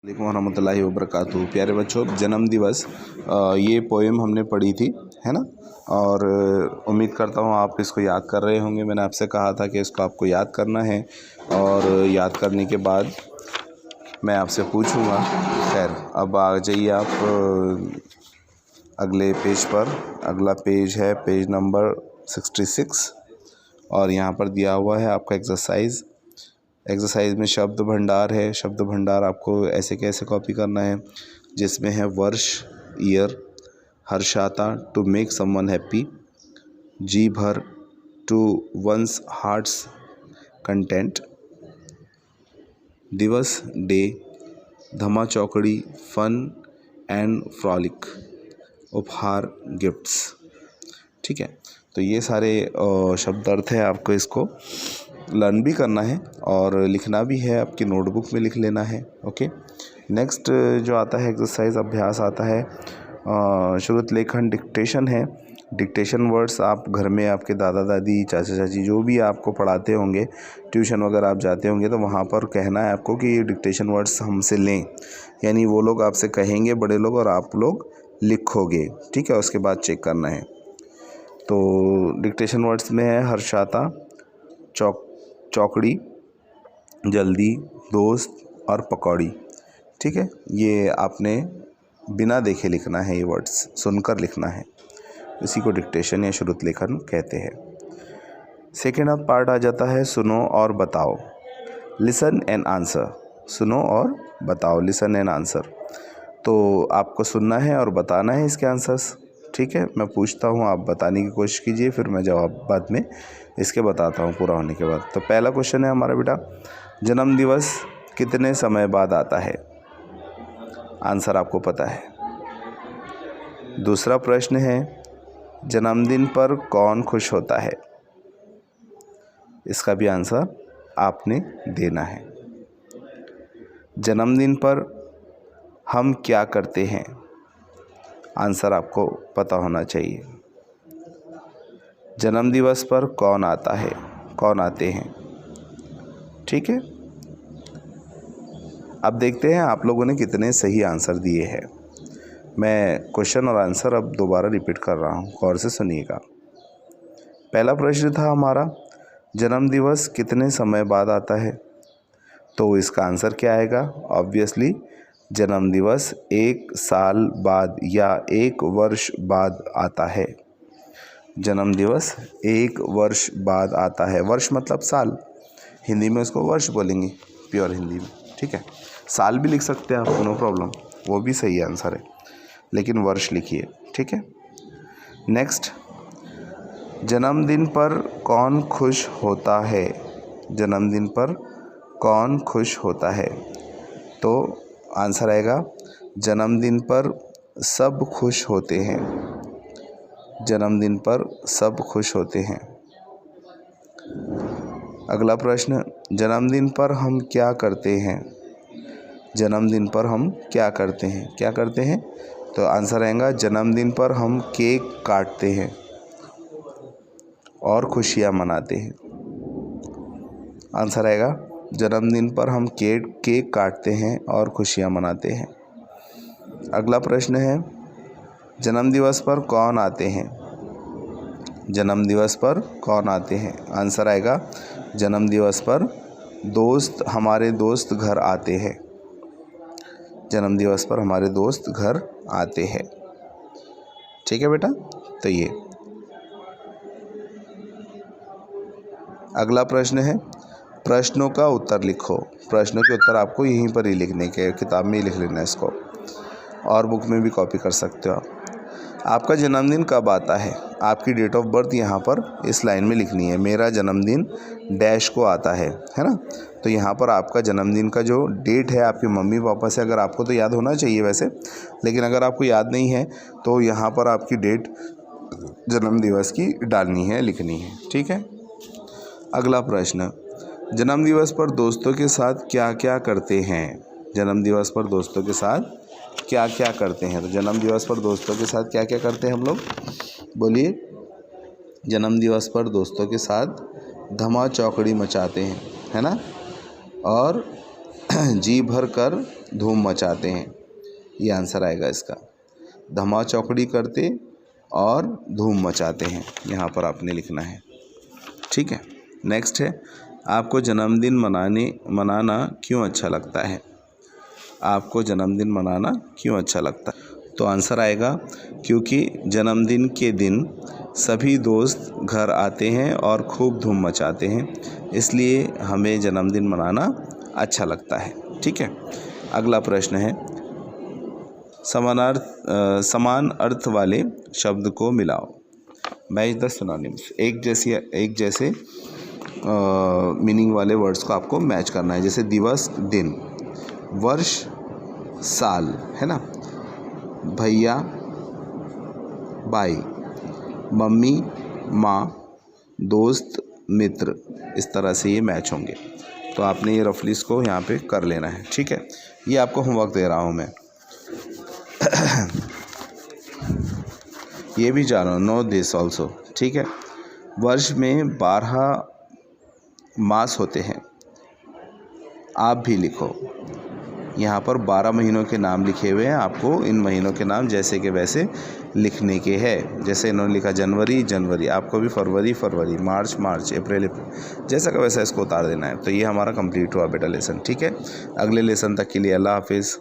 अस्सलामुअलैकुम वरहमतुल्लाहि वबरकातुहू। प्यारे बच्चों, जन्म दिवस ये पोएम हमने पढ़ी थी, है ना। और उम्मीद करता हूँ आप इसको याद कर रहे होंगे। मैंने आपसे कहा था कि इसको आपको याद करना है और याद करने के बाद मैं आपसे पूछूंगा। खैर, अब आ जाइए आप अगले पेज पर। अगला पेज है पेज नंबर 66 और यहाँ पर दिया हुआ है आपका एक्सरसाइज में शब्द भंडार है। शब्द भंडार आपको ऐसे कैसे कॉपी करना है, जिसमें है वर्ष, ईयर, हर्षाता टू मेक समवन हैप्पी, जी भर टू वंस हार्ट्स कंटेंट, दिवस डे, धमा चौकड़ी फन एंड फ्रॉलिक, उपहार गिफ्ट्स। ठीक है, तो ये सारे शब्द अर्थ है। आपको इसको लर्न भी करना है और लिखना भी है, आपकी नोटबुक में लिख लेना है। ओके, नेक्स्ट जो आता है एक्सरसाइज अभ्यास आता है श्रुत लेखन डिक्टेशन है। डिक्टेशन वर्ड्स आप घर में आपके दादा दादी, चाचा चाची जो भी आपको पढ़ाते होंगे, ट्यूशन वगैरह आप जाते होंगे तो वहाँ पर कहना है आपको कि ये डिक्टेशन वर्ड्स हमसे लें, यानी वो लोग आपसे कहेंगे बड़े लोग और आप लोग लिखोगे। ठीक है, उसके बाद चेक करना है। तो डिक्टेशन वर्ड्स में है हर्षाता, चौकड़ी, जल्दी, दोस्त और पकौड़ी। ठीक है, ये आपने बिना देखे लिखना है, ये वर्ड्स सुनकर लिखना है। इसी को डिक्टेशन या श्रुत लेखन कहते हैं। सेकेंड अब पार्ट आ जाता है सुनो और बताओ, लिसन एंड आंसर। सुनो और बताओ, लिसन एंड आंसर। तो आपको सुनना है और बताना है इसके आंसर्स। ठीक है, मैं पूछता हूँ, आप बताने की कोशिश कीजिए, फिर मैं जवाब बाद में इसके बताता हूँ पूरा होने के बाद। तो पहला क्वेश्चन है हमारा बेटा, जन्म दिवस कितने समय बाद आता है? आंसर आपको पता है। दूसरा प्रश्न है, जन्मदिन पर कौन खुश होता है? इसका भी आंसर आपने देना है। जन्मदिन पर हम क्या करते हैं? आंसर आपको पता होना चाहिए। जन्म दिवस पर कौन आता है, कौन आते हैं? ठीक है, अब देखते हैं आप लोगों ने कितने सही आंसर दिए हैं। मैं क्वेश्चन और आंसर अब दोबारा रिपीट कर रहा हूँ, गौर से सुनिएगा। पहला प्रश्न था हमारा, जन्म दिवस कितने समय बाद आता है? तो इसका आंसर क्या आएगा? ऑब्वियसली जन्म दिवस 1 साल बाद या 1 वर्ष बाद आता है। जन्म दिवस 1 वर्ष बाद आता है। वर्ष मतलब साल, हिंदी में उसको वर्ष बोलेंगे, प्योर हिंदी में। ठीक है, साल भी लिख सकते हैं आप, नो प्रॉब्लम, वो भी सही आंसर है, लेकिन वर्ष लिखिए। ठीक है, नेक्स्ट, जन्मदिन पर कौन खुश होता है? जन्मदिन पर कौन खुश होता है? तो आंसर आएगा, जन्मदिन पर सब खुश होते हैं। जन्मदिन पर सब खुश होते हैं। अगला प्रश्न, जन्मदिन पर हम क्या करते हैं? जन्मदिन पर हम क्या करते हैं? क्या करते हैं? तो आंसर आएगा, जन्मदिन पर हम केक काटते हैं और खुशियाँ मनाते हैं। आंसर आएगा, जन्मदिन पर हम केक काटते हैं और खुशियाँ मनाते हैं। अगला प्रश्न है, जन्मदिवस पर कौन आते हैं? जन्मदिवस पर कौन आते हैं? आंसर आएगा, जन्मदिवस पर दोस्त, हमारे दोस्त घर आते हैं। जन्मदिवस पर हमारे दोस्त घर आते हैं। ठीक है बेटा, तो ये अगला प्रश्न है, प्रश्नों का उत्तर लिखो। प्रश्नों के उत्तर आपको यहीं पर ही लिखने के, किताब में ही लिख लेना है इसको, और बुक में भी कॉपी कर सकते हो आप। आपका जन्मदिन कब आता है? आपकी डेट ऑफ बर्थ यहाँ पर इस लाइन में लिखनी है। मेरा जन्मदिन डैश को आता है ना। तो यहाँ पर आपका जन्मदिन का जो डेट है आपके मम्मी पापा से, अगर आपको तो याद होना चाहिए वैसे, लेकिन अगर आपको याद नहीं है तो यहाँ पर आपकी डेट जन्मदिवस की डालनी है, लिखनी है। ठीक है, अगला प्रश्न, जन्मदिवस पर दोस्तों के साथ क्या क्या करते हैं? जन्मदिवस पर दोस्तों के साथ क्या क्या करते हैं? तो जन्मदिवस पर दोस्तों के साथ क्या क्या करते हैं हम लोग, बोलिए। जन्मदिवस पर दोस्तों के साथ धमा चौकड़ी मचाते हैं, है ना, और जी भर कर धूम मचाते हैं, ये आंसर आएगा इसका। धमा चौकड़ी करते और धूम मचाते हैं, यहाँ पर आपने लिखना है। ठीक है, नेक्स्ट है, आपको जन्मदिन मनाना क्यों अच्छा लगता है? आपको जन्मदिन मनाना क्यों अच्छा लगता है? तो आंसर आएगा क्योंकि जन्मदिन के दिन सभी दोस्त घर आते हैं और खूब धूम मचाते हैं, इसलिए हमें जन्मदिन मनाना अच्छा लगता है। ठीक है, अगला प्रश्न है, समान अर्थ वाले शब्द को मिलाओ। Match the synonyms. एक जैसे मीनिंग वाले वर्ड्स को आपको मैच करना है। जैसे दिवस दिन, वर्ष साल, है ना, भैया भाई, मम्मी माँ, दोस्त मित्र, इस तरह से ये मैच होंगे। तो आपने ये रफली इसको यहाँ पे कर लेना है। ठीक है, ये आपको होमवर्क दे रहा हूँ मैं। ये भी जानो, नो दिस ऑल्सो। ठीक है, वर्ष में 12 मास होते हैं, आप भी लिखो। यहाँ पर 12 महीनों के नाम लिखे हुए हैं, आपको इन महीनों के नाम जैसे के वैसे लिखने के हैं। जैसे इन्होंने लिखा जनवरी जनवरी, आपको भी फरवरी फरवरी, मार्च मार्च, अप्रैल अप्रैल, जैसा का वैसा इसको उतार देना है। तो ये हमारा कंप्लीट हुआ बेटा लेसन। ठीक है, अगले लेसन तक के लिए अल्लाह हाफिज़।